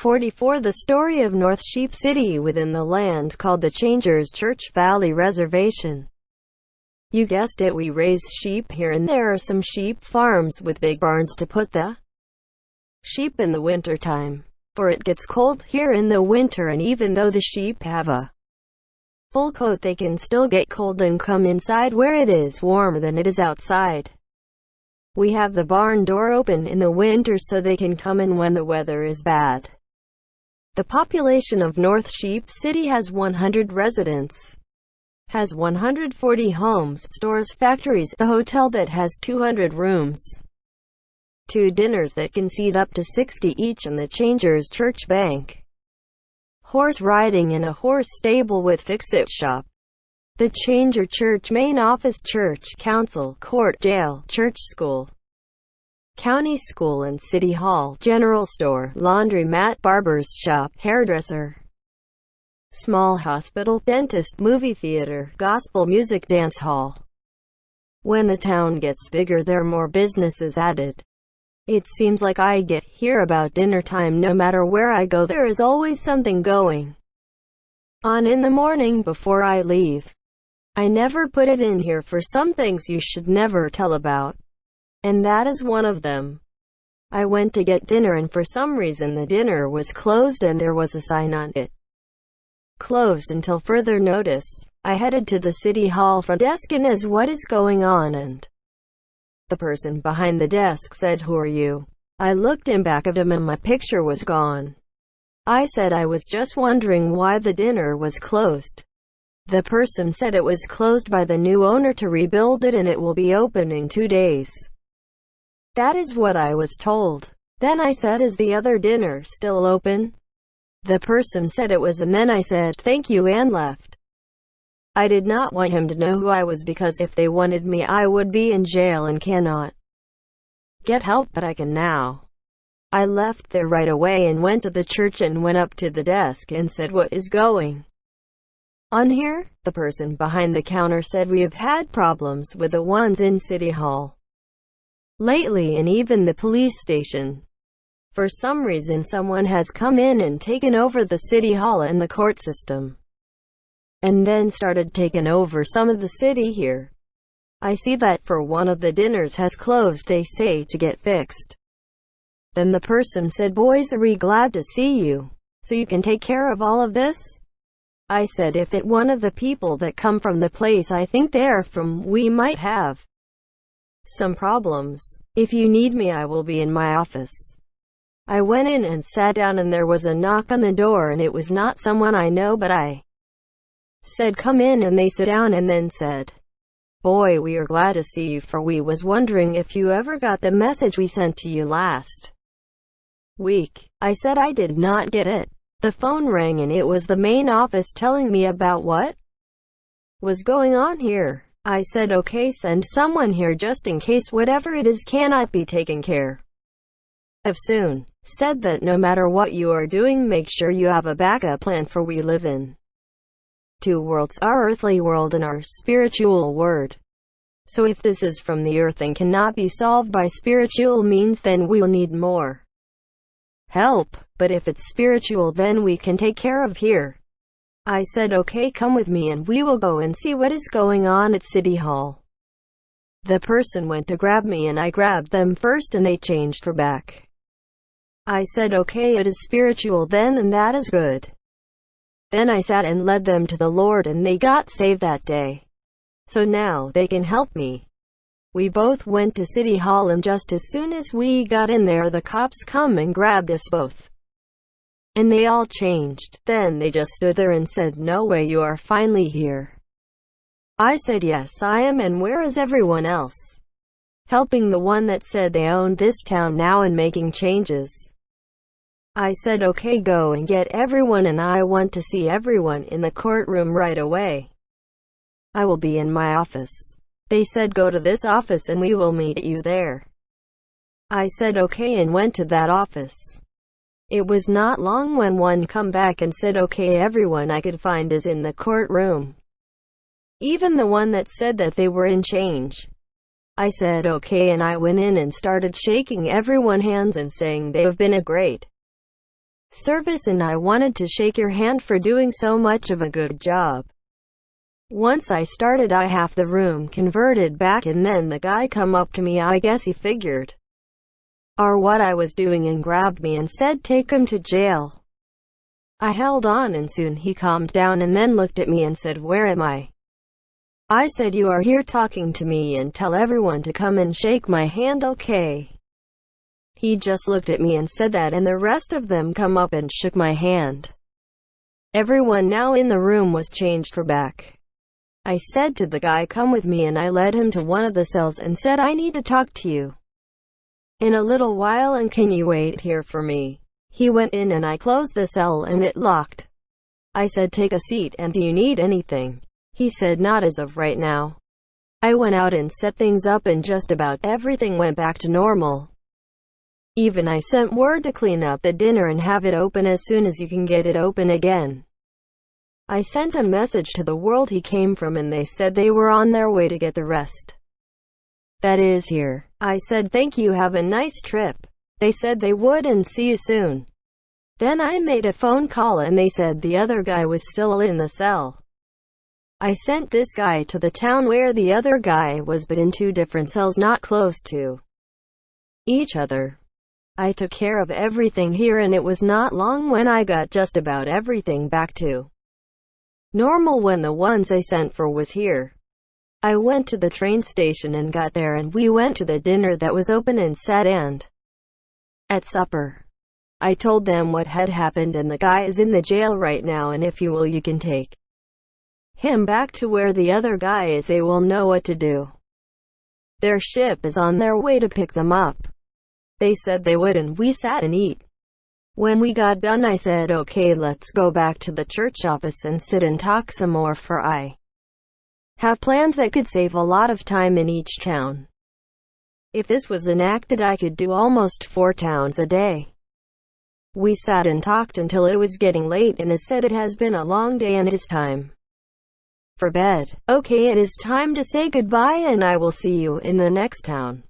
44 The story of North Sheep City within the land called the Changers Church Valley Reservation. You guessed it, we raise sheep here, and there are some sheep farms with big barns to put the sheep in the winter time, for it gets cold here in the winter, and even though the sheep have a full coat, they can still get cold and come inside where it is warmer than it is outside. We have the barn door open in the winter so they can come in when the weather is bad. The population of North Sheep City has 100 residents, has 140 homes, stores, factories, a hotel that has 200 rooms, 2 dinners that can seat up to 60 each, and the Changers Church Bank, horse riding, and a horse stable with fix-it shop. The Changer Church main office, church, council, court, jail, church school, county school, and city hall, general store, laundromat, barber's shop, hairdresser, small hospital, dentist, movie theater, gospel music, dance hall. When the town gets bigger, there are more businesses added. It seems like I get hear about dinner time no matter where I go. There is always something going on in the morning before I leave. I never put it in here for some things you should never tell about, and that is one of them. I went to get dinner, and for some reason the dinner was closed and there was a sign on it, closed until further notice. I headed to the city hall front desk and asked what is going on, and the person behind the desk said, "Who are you?" I looked in back of him and my picture was gone. I said I was just wondering why the dinner was closed. The person said it was closed by the new owner to rebuild it and it will be open in 2 days. That is what I was told. Then I said, "Is the other dinner still open?" The person said it was, and then I said thank you and left. I did not want him to know who I was, because if they wanted me I would be in jail and cannot get help, but I can now. I left there right away and went to the church and went up to the desk and said, "What is going on here?" The person behind the counter said, "We have had problems with the ones in City Hall lately, and even the police station. For some reason someone has come in and taken over the City Hall and the court system, and then started taking over some of the city here. I see that for one of the dinners has closed, they say to get fixed." Then the person said, "Boys, are we glad to see you, so you can take care of all of this?" I said, "If it one of the people that come from the place I think they're from, we might have some problems. If you need me, I will be in my office." I went in and sat down, and there was a knock on the door, and it was not someone I know, but I said, "Come in," and they sat down and then said, "Boy, we are glad to see you, for we was wondering if you ever got the message we sent to you last week." I said I did not get it. The phone rang and it was the main office telling me about what was going on here. I said, "Okay, send someone here just in case whatever it is cannot be taken care of soon." Said that no matter what you are doing, make sure you have a backup plan, for we live in 2 worlds, our earthly world and our spiritual world. So if this is from the earth and cannot be solved by spiritual means, then we'll need more help. But if it's spiritual, then we can take care of here. I said, "Okay, come with me and we will go and see what is going on at City Hall." The person went to grab me and I grabbed them first, and they changed for back. I said, "Okay, it is spiritual then, and that is good." Then I sat and led them to the Lord, and they got saved that day. So now they can help me. We both went to City Hall, and just as soon as we got in there, the cops come and grabbed us both. And they all changed. Then they just stood there and said, "No way, you are finally here." I said, "Yes, I am, and where is everyone else?" Helping the one that said they owned this town now and making changes. I said, "Okay, go and get everyone, and I want to see everyone in the courtroom right away. I will be in my office." They said, "Go to this office and we will meet you there." I said, "Okay," and went to that office. It was not long when one come back and said, "Okay, everyone I could find is in the courtroom, even the one that said that they were in change." I said, "Okay," and I went in and started shaking everyone's hands and saying they have been a great service and I wanted to shake your hand for doing so much of a good job. Once I started, I half the room converted back and then the guy come up to me, I guess he figured what I was doing, and grabbed me and said take him to jail. I held on and soon he calmed down and then looked at me and said, where am I? I said, you are here talking to me, and tell everyone to come and shake my hand, okay? He just looked at me and said that, and the rest of them come up and shook my hand. Everyone now in the room was changed for back. I said to the guy, come with me, and I led him to one of the cells and said, I need to talk to you in a little while, and can you wait here for me? He went in and I closed the cell and it locked. I said, take a seat, and do you need anything? He said, not as of right now. I went out and set things up and just about everything went back to normal. Even I sent word to clean up the dinner and have it open as soon as you can get it open again. I sent a message to the world he came from and they said they were on their way to get the rest. That is here. I said, thank you, have a nice trip. They said they would and see you soon. Then I made a phone call and they said the other guy was still in the cell. I sent this guy to the town where the other guy was, but in 2 different cells not close to each other. I took care of everything here and it was not long when I got just about everything back to normal when the ones I sent for was here. I went to the train station and got there and we went to the dinner that was open and sat and at supper. I told them what had happened and the guy is in the jail right now, and if you will, you can take him back to where the other guy is. They will know what to do. Their ship is on their way to pick them up. They said they would and we sat and eat. When we got done I said, okay, let's go back to the church office and sit and talk some more, for I have plans that could save a lot of time in each town. If this was enacted I could do almost 4 towns a day. We sat and talked until it was getting late and I said it has been a long day and it is time for bed. Okay, it is time to say goodbye and I will see you in the next town.